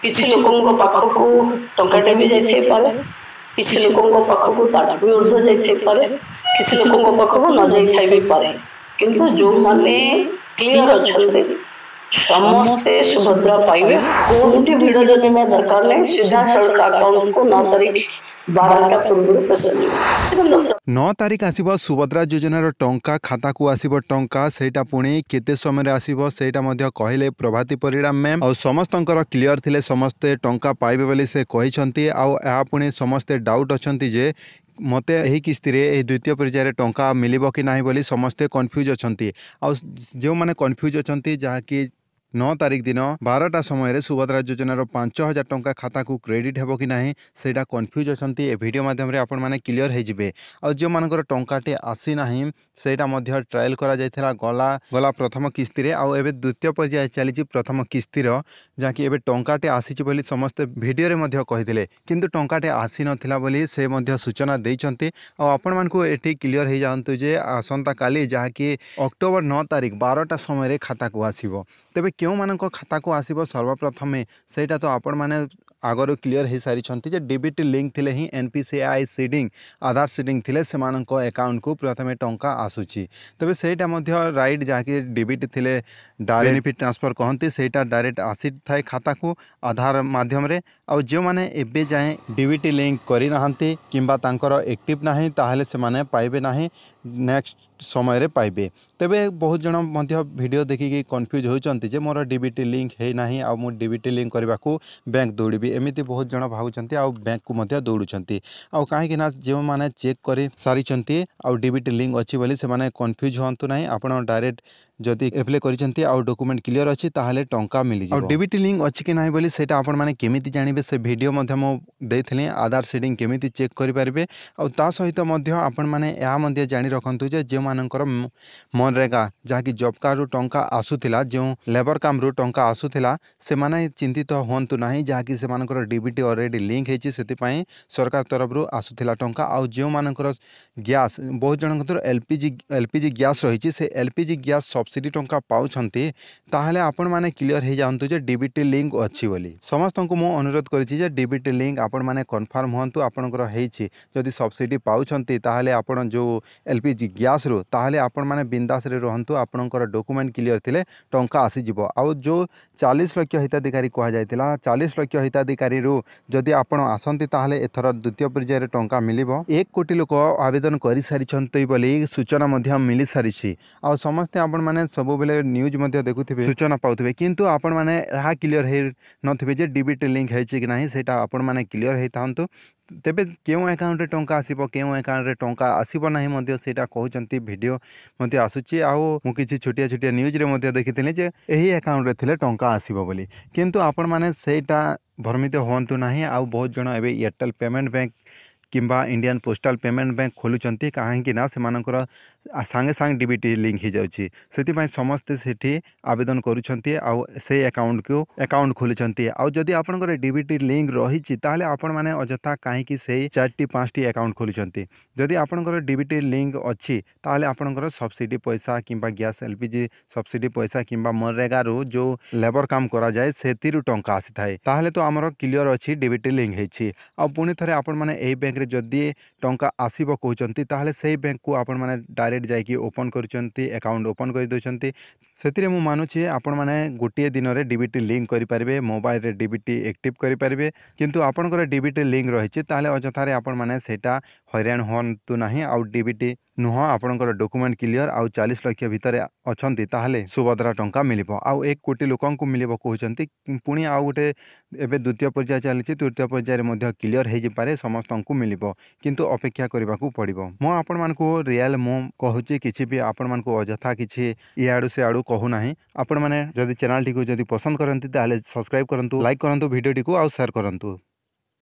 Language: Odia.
କିଛି ଲୋକଙ୍କ ପାଖକୁ ଟଙ୍କାଟେ ବି ଯାଇଥାଇପାରେ, କିଛି ଲୋକଙ୍କ ପାଖକୁ ତାଠୁ ବି ଉର୍ଦ୍ଧ୍ୱ ଯାଇଥାଇପାରେ, କିଛି ଲୋକଙ୍କ ପାଖକୁ ନ ଯାଇଥାଇ ବି ପାରେ। କିନ୍ତୁ ଯେଉଁମାନେ କ୍ଲିୟର ଅଛନ୍ତି ସମସ୍ତେ ସୁଭଦ୍ରା ପାଇବେ। କୋଉଠି ଭିଡ଼ ଜମିବା ଦରକାର ନାହିଁ, ସିଧାସଳଖ ଆକାଉଣ୍ଟକୁ 9 ତାରିଖ 12ଟା ପୂର୍ବରୁ ପଇସା ଯିବ। 9 ତାରିଖ ଆସିବ ସୁଭଦ୍ରା ଯୋଜନାର ଟଙ୍କା, ଖାତାକୁ ଆସିବ ଟଙ୍କା, ସେଇଟା ପୁଣି କେତେ ସମୟରେ ଆସିବ ସେଇଟା ମଧ୍ୟ କହିଲେ ପ୍ରଭାତୀ ପରିଡ଼ା ମ୍ୟାମ୍। ଆଉ ସମସ୍ତଙ୍କର କ୍ଲିୟର ଥିଲେ, ସମସ୍ତେ ଟଙ୍କା ପାଇବେ ବୋଲି ସେ କହିଛନ୍ତି। ଆଉ ଏହା ପୁଣି ସମସ୍ତେ ଡାଉଟ୍ ଅଛନ୍ତି ଯେ ମୋତେ ଏହି କିସ୍ତିରେ ଏହି ଦ୍ୱିତୀୟ ପର୍ଯ୍ୟାୟରେ ଟଙ୍କା ମିଳିବ କି ନାହିଁ ବୋଲି ସମସ୍ତେ କନଫ୍ୟୁଜ୍ ଅଛନ୍ତି। ଆଉ ଯେଉଁମାନେ କନଫ୍ୟୁଜ୍ ଅଛନ୍ତି ଯାହାକି 9 ତାରିଖ ଦିନ 12ଟା ସମୟରେ ସୁଭଦ୍ରା ଯୋଜନାର 5,000 ଟଙ୍କା ଖାତାକୁ କ୍ରେଡ଼ିଟ୍ ହେବ କି ନାହିଁ ସେଇଟା କନଫ୍ୟୁଜ୍ ଅଛନ୍ତି। ଏ ଭିଡ଼ିଓ ମାଧ୍ୟମରେ ଆପଣମାନେ କ୍ଲିୟର ହେଇଯିବେ। ଆଉ ଯେଉଁମାନଙ୍କର ଟଙ୍କାଟି ଆସିନାହିଁ ସେଇଟା ମଧ୍ୟ ଟ୍ରାଏଲ୍ କରାଯାଇଥିଲା ଗଲା ପ୍ରଥମ କିସ୍ତିରେ। ଆଉ ଏବେ ଦ୍ୱିତୀୟ ପର୍ଯ୍ୟାୟ ଚାଲିଛି ପ୍ରଥମ କିସ୍ତିର, ଯାହାକି ଏବେ ଟଙ୍କାଟେ ଆସିଛି ବୋଲି ସମସ୍ତେ ଭିଡ଼ିଓରେ ମଧ୍ୟ କହିଥିଲେ, କିନ୍ତୁ ଟଙ୍କାଟେ ଆସିନଥିଲା ବୋଲି ସେ ମଧ୍ୟ ସୂଚନା ଦେଇଛନ୍ତି। ଆଉ ଆପଣମାନଙ୍କୁ ଏଠି କ୍ଲିୟର ହେଇଯାଆନ୍ତୁ ଯେ ଆସନ୍ତାକାଲି ଯାହାକି ଅକ୍ଟୋବର 9 ତାରିଖ 12ଟା ସମୟରେ ଖାତାକୁ ଆସିବ। ତେବେ କେଉଁମାନଙ୍କ ଖାତାକୁ ଆସିବ ସର୍ବପ୍ରଥମେ ସେଇଟା ତ ଆପଣମାନେ ଆଗରୁ କ୍ଲିୟର ହେଇସାରିଛନ୍ତି ଯେ ଡିବିଟି ଲିଙ୍କ୍ ଥିଲେ ହିଁ NPCI ସିଡ଼ିଂ ଆଧାର ସିଡ଼ିଂ ଥିଲେ ସେମାନଙ୍କ ଆକାଉଣ୍ଟକୁ ପ୍ରଥମେ ଟଙ୍କା ଆସୁଛି। ତେବେ ସେଇଟା ମଧ୍ୟ ରାଇଟ୍, ଯାହାକି ଡିବିଟି ଥିଲେ ଡାଇରେକ୍ଟ ବେନିଫିଟ୍ ଟ୍ରାନ୍ସଫର କହନ୍ତି, ସେଇଟା ଡାଇରେକ୍ଟ ଆସିଥାଏ ଖାତାକୁ ଆଧାର ମାଧ୍ୟମରେ। ଆଉ ଯେଉଁମାନେ ଏବେ ଯାଏଁ ଡିବିଟି ଲିଙ୍କ୍ କରିନାହାନ୍ତି କିମ୍ବା ତାଙ୍କର ଆକ୍ଟିଭ୍ ନାହିଁ ତାହେଲେ ସେମାନେ ପାଇବେ ନାହିଁ, ନେକ୍ସଟ ସମୟରେ ପାଇବେ। ତେବେ ବହୁତ ଜଣ ମଧ୍ୟ ଭିଡ଼ିଓ ଦେଖିକି କନଫ୍ୟୁଜ୍ ହେଉଛନ୍ତି ଯେ ମୋର ଡିବିଟି ଲିଙ୍କ୍ ହେଇନାହିଁ ଆଉ ମୁଁ ଡିବିଟି ଲିଙ୍କ୍ କରିବାକୁ ବ୍ୟାଙ୍କ ଦୌଡ଼ିବି, ଏମିତି ବହୁତ ଜଣ ଭାବୁଛନ୍ତି ଆଉ ବ୍ୟାଙ୍କକୁ ମଧ୍ୟ ଦୌଡ଼ୁଛନ୍ତି। ଆଉ କାହିଁକି ନା ଯେଉଁମାନେ ଚେକ୍ କରି ସାରିଛନ୍ତି ଆଉ ଡିବିଟି ଲିଙ୍କ୍ ଅଛି ବୋଲି ସେମାନେ କନଫ୍ୟୁଜ୍ ହୁଅନ୍ତୁ ନାହିଁ। ଆପଣ ଡାଇରେକ୍ଟ ଯଦି ଆପ୍ଲାଏ କରିଛନ୍ତି ଆଉ ଡକୁମେଣ୍ଟ କ୍ଲିୟର ଅଛି ତାହେଲେ ଟଙ୍କା ମିଳିଯିବ। ଆଉ ଡିବିଟି ଲିଙ୍କ୍ ଅଛି କି ନାହିଁ ବୋଲି ସେଇଟା ଆପଣମାନେ କେମିତି ଜାଣିବେ ସେ ଭିଡ଼ିଓ ମଧ୍ୟ ମୁଁ ଦେଇଥିଲି, ଆଧାର ସିଡ଼ିଂ କେମିତି ଚେକ୍ କରିପାରିବେ। ଆଉ ତା ସହିତ ମଧ୍ୟ ଆପଣମାନେ ଏହା ମଧ୍ୟ ଜାଣି ରଖନ୍ତୁ ଯେ ଯେଉଁମାନଙ୍କର ମନରେଗା ଯାହାକି ଜବ୍ କାର୍ଡ଼ରୁ ଟଙ୍କା ଆସୁଥିଲା, ଯେଉଁ ଲେବର କାମରୁ ଟଙ୍କା ଆସୁଥିଲା, ସେମାନେ ଚିନ୍ତିତ ହୁଅନ୍ତୁ ନାହିଁ, ଯାହାକି ସେମାନଙ୍କର ଡିବିଟି ଅଲରେଡ଼ି ଲିଙ୍କ୍ ହେଇଛି, ସେଥିପାଇଁ ସରକାର ତରଫରୁ ଆସୁଥିଲା ଟଙ୍କା। ଆଉ ଯେଉଁମାନଙ୍କର ଗ୍ୟାସ୍, ବହୁତ ଜଣଙ୍କର ଏଲ୍ପିଜି ଗ୍ୟାସ୍ ରହିଛି, ସେ ଏଲ୍ପିଜି ଗ୍ୟାସ୍ ସବସିଡ଼ି ଟଙ୍କା ପାଉଛନ୍ତି, ତାହେଲେ ଆପଣମାନେ କ୍ଲିୟର ହେଇଯାଆନ୍ତୁ ଯେ ଡିବିଟି ଲିଙ୍କ୍ ଅଛି ବୋଲି। ସମସ୍ତଙ୍କୁ ମୁଁ ଅନୁରୋଧ କରିଛି ଯେ ଡିବିଟି ଲିଙ୍କ୍ ଆପଣମାନେ କନଫର୍ମ ହୁଅନ୍ତୁ ଆପଣଙ୍କର ହେଇଛି। ଯଦି ସବସିଡ଼ି ପାଉଛନ୍ତି ତାହେଲେ ଆପଣ ଯେଉଁ ଏଲ୍ପିଜି ଗ୍ୟାସ୍ରୁ, ତାହେଲେ ଆପଣମାନେ ବିନ୍ଦାସରେ ରୁହନ୍ତୁ, ଆପଣଙ୍କର ଡକୁମେଣ୍ଟ କ୍ଲିୟର ଥିଲେ ଟଙ୍କା ଆସିଯିବ। ଆଉ ଯେଉଁ 40 ଲକ୍ଷ ହିତାଧିକାରୀ କୁହାଯାଇଥିଲା, 40 ଲକ୍ଷ ହିତାଧିକାରୀରୁ ଯଦି ଆପଣ ଆସନ୍ତି ତାହେଲେ ଏଥର ଦ୍ୱିତୀୟ ପର୍ଯ୍ୟାୟରେ ଟଙ୍କା ମିଳିବ। 1 କୋଟି ଲୋକ ଆବେଦନ କରିସାରିଛନ୍ତି ବୋଲି ସୂଚନା ମଧ୍ୟ ମିଳିସାରିଛି। ଆଉ ସମସ୍ତେ ଆପଣମାନେ ସବୁବେଳେ ନ୍ୟୁଜ୍ ମଧ୍ୟ ଦେଖୁଥିବେ, ସୂଚନା ପାଉଥିବେ, କିନ୍ତୁ ଆପଣମାନେ ଏହା କ୍ଲିୟର ହେଇନଥିବେ ଯେ ଡିବିଟି ଲିଙ୍କ୍ ହେଇଛି କି ନାହିଁ, ସେଇଟା ଆପଣମାନେ କ୍ଲିୟର ହେଇଥାନ୍ତୁ। ତେବେ କେଉଁ ଆକାଉଣ୍ଟରେ ଟଙ୍କା ଆସିବ, କେଉଁ ଆକାଉଣ୍ଟରେ ଟଙ୍କା ଆସିବ ନାହିଁ ମଧ୍ୟ ସେଇଟା କହୁଛନ୍ତି, ଭିଡ଼ିଓ ମଧ୍ୟ ଆସୁଛି। ଆଉ ମୁଁ କିଛି ଛୋଟିଆ ନ୍ୟୁଜ୍ରେ ମଧ୍ୟ ଦେଖିଥିଲି ଯେ ଏହି ଆକାଉଣ୍ଟରେ ଥିଲେ ଟଙ୍କା ଆସିବ ବୋଲି, କିନ୍ତୁ ଆପଣମାନେ ସେଇଟା ଭ୍ରମିତ ହୁଅନ୍ତୁ ନାହିଁ। ଆଉ ବହୁତ ଜଣ ଏବେ ଏୟାରଟେଲ୍ ପେମେଣ୍ଟ ବ୍ୟାଙ୍କ କିମ୍ବା ଇଣ୍ଡିଆନ୍ ପୋଷ୍ଟାଲ ପେମେଣ୍ଟ ବ୍ୟାଙ୍କ ଖୋଲୁଛନ୍ତି, କାହିଁକି ନା ସେମାନଙ୍କର ସାଙ୍ଗେ ସାଙ୍ଗେ ଡିବିଟି ଲିଙ୍କ୍ ହେଇଯାଉଛି, ସେଥିପାଇଁ ସମସ୍ତେ ସେଠି ଆବେଦନ କରୁଛନ୍ତି ଆଉ ସେଇ ଆକାଉଣ୍ଟ ଖୋଲୁଛନ୍ତି। ଆଉ ଯଦି ଆପଣଙ୍କର ଡିବିଟି ଲିଙ୍କ୍ ରହିଛି ତାହେଲେ ଆପଣମାନେ ଅଯଥା କାହିଁକି ସେଇ 4ଟି 5ଟି ଆକାଉଣ୍ଟ ଖୋଲୁଛନ୍ତି। ଯଦି ଆପଣଙ୍କର ଡିବିଟି ଲିଙ୍କ୍ ଅଛି ତାହେଲେ ଆପଣଙ୍କର ସବସିଡ଼ି ପଇସା କିମ୍ବା ଗ୍ୟାସ୍ ଏଲ୍ପିଜି ସବସିଡ଼ି ପଇସା କିମ୍ବା ମନରେଗାରୁ ଯେଉଁ ଲେବର କାମ କରାଯାଏ ସେଥିରୁ ଟଙ୍କା ଆସିଥାଏ, ତାହେଲେ ତ ଆମର କ୍ଲିୟର ଅଛି ଡିବିଟି ଲିଙ୍କ୍ ହେଇଛି। ଆଉ ପୁଣି ଥରେ ଆପଣମାନେ ଏହି ବ୍ୟାଙ୍କରେ ଯଦି ଟଙ୍କା ଆସିବ କହୁଛନ୍ତି ତାହେଲେ ସେଇ ବ୍ୟାଙ୍କକୁ ଆପଣମାନେ ଡାଇରେକ୍ଟ ଯାଇକି ଓପନ୍ କରୁଛନ୍ତି, ଆକାଉଣ୍ଟ ଓପନ୍ କରିଦେଉଛନ୍ତି। ସେଥିରେ ମୁଁ ମାନୁଛି ଆପଣମାନେ ଗୋଟିଏ ଦିନରେ ଡିବିଟି ଲିଙ୍କ୍ କରିପାରିବେ, ମୋବାଇଲରେ ଡିବିଟି ଆକ୍ଟିଭ୍ କରିପାରିବେ। କିନ୍ତୁ ଆପଣଙ୍କର ଡିବିଟି ଲିଙ୍କ୍ ରହିଛି ତାହେଲେ ଅଯଥାରେ ଆପଣମାନେ ସେଇଟା ହଇରାଣ ହୁଅନ୍ତୁ ନାହିଁ। ଆଉ ଡିବିଟି ନୁହଁ, ଆପଣଙ୍କର ଡକୁମେଣ୍ଟ କ୍ଲିୟର ଆଉ 40 ଲକ୍ଷ ଭିତରେ ଅଛନ୍ତି ତାହେଲେ ସୁଭଦ୍ରା ଟଙ୍କା ମିଳିବ। ଆଉ 1 କୋଟି ଲୋକଙ୍କୁ ମିଳିବ କହୁଛନ୍ତି, ପୁଣି ଆଉ ଗୋଟେ ଏବେ ଦ୍ୱିତୀୟ ପର୍ଯ୍ୟାୟ ଚାଲିଛି, ତୃତୀୟ ପର୍ଯ୍ୟାୟରେ ମଧ୍ୟ କ୍ଲିୟର ହେଇଯାଇପାରେ, ସମସ୍ତଙ୍କୁ ମିଳିବ, କିନ୍ତୁ ଅପେକ୍ଷା କରିବାକୁ ପଡ଼ିବ। ମୁଁ ଆପଣମାନଙ୍କୁ ରିଏଲ୍ ମୁଁ କହୁଛି, କିଛି ବି ଆପଣମାନଙ୍କୁ ଅଯଥା କିଛି ଇଆଡ଼ୁ ସିଆଡ଼ୁ କହୁନାହିଁ। ଆପଣମାନେ ଯଦି ଚ୍ୟାନେଲଟିକୁ ଯଦି ପସନ୍ଦ କରନ୍ତି ତାହେଲେ ସବସ୍କ୍ରାଇବ୍ କରନ୍ତୁ, ଲାଇକ୍ କରନ୍ତୁ ଭିଡ଼ିଓଟିକୁ ଆଉ ସେୟାର କରନ୍ତୁ।